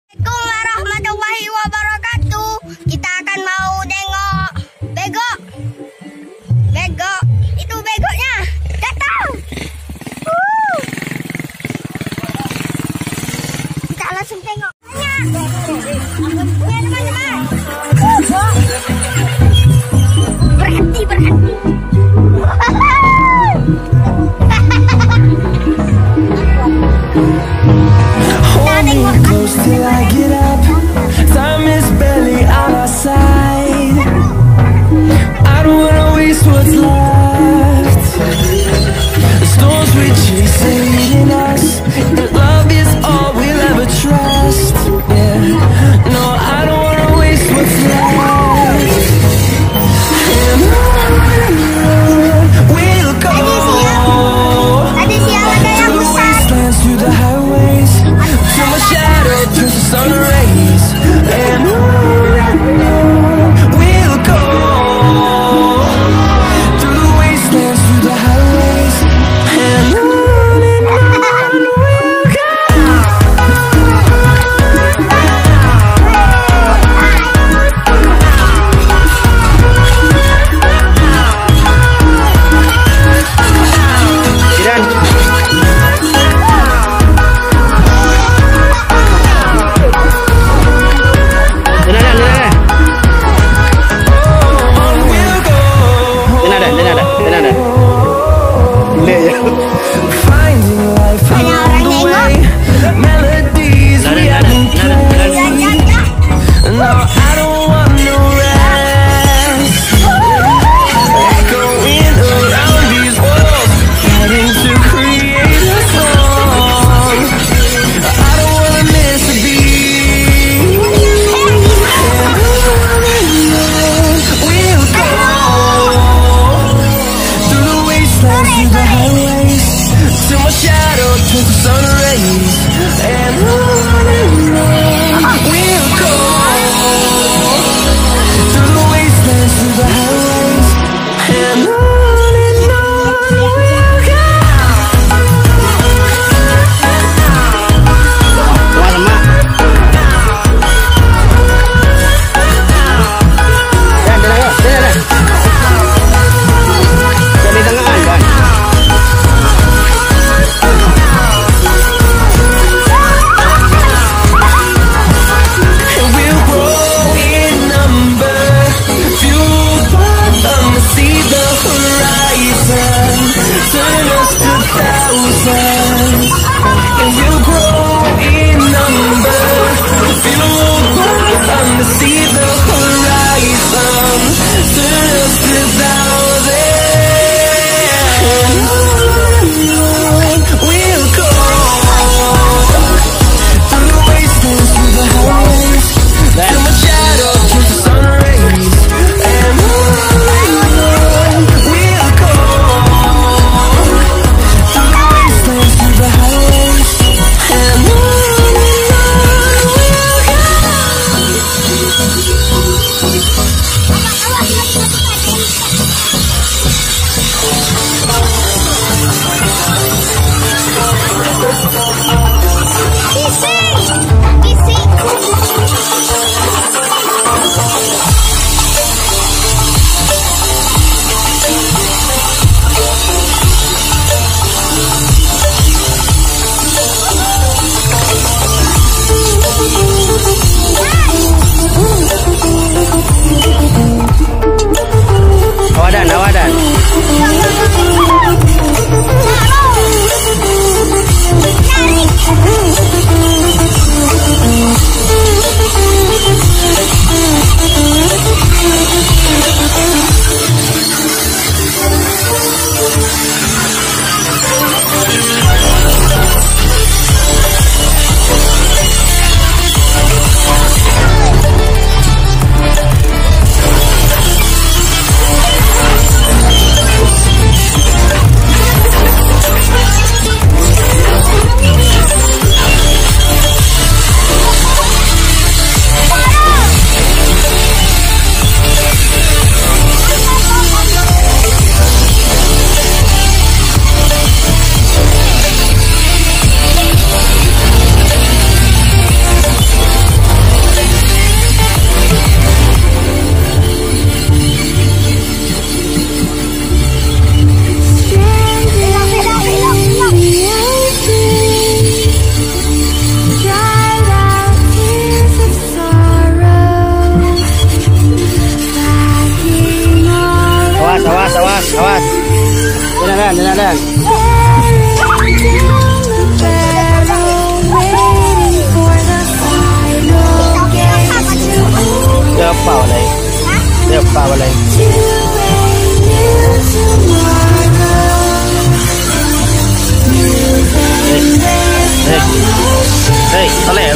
Assalamualaikum warahmatullahi wabarakatuh. Kita akan mau tengok bego. Bego. Itu begonya. Datang. Kita langsung tengok. Ya teman-teman. Berhenti. Till I get up, time is barely on our side. I don't wanna waste what's left. The storms we chase are leading us, and love is all we'll ever trust. Yeah. Dan. Dia apa balai? Dia apa balai? Hei, toleh.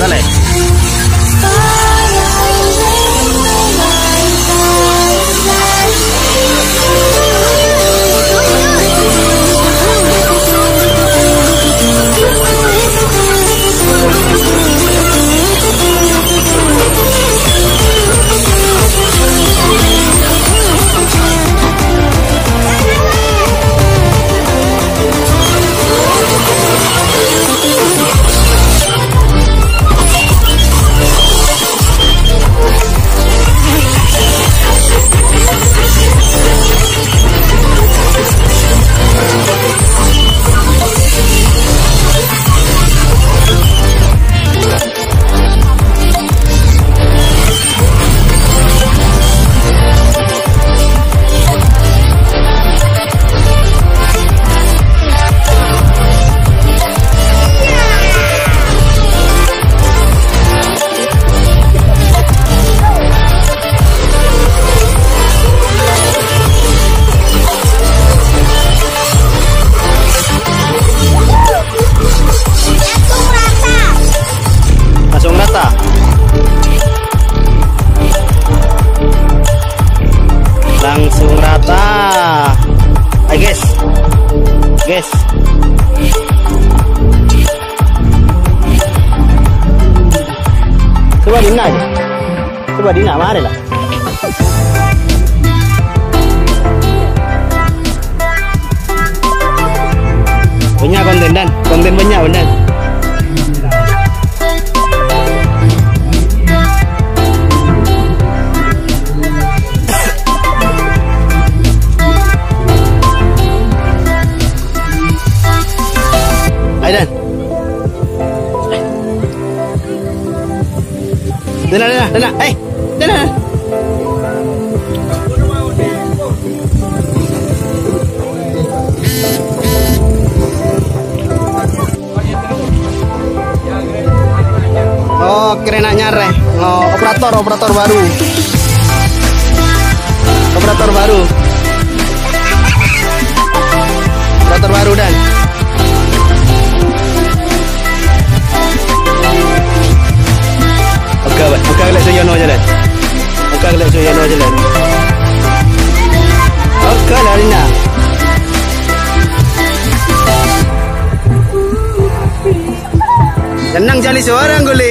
Langsung rata. Ayo guys. Coba Dina aja. Mari lah. Banyak konten banyak benar. Dan. Dana. Hey, Dana. Oh, keren nyare. Oh, operator baru. Operator baru Dan. Oke, lihat Zoyono aja Dan. Oke, Larina. Tenang jali seorang gule.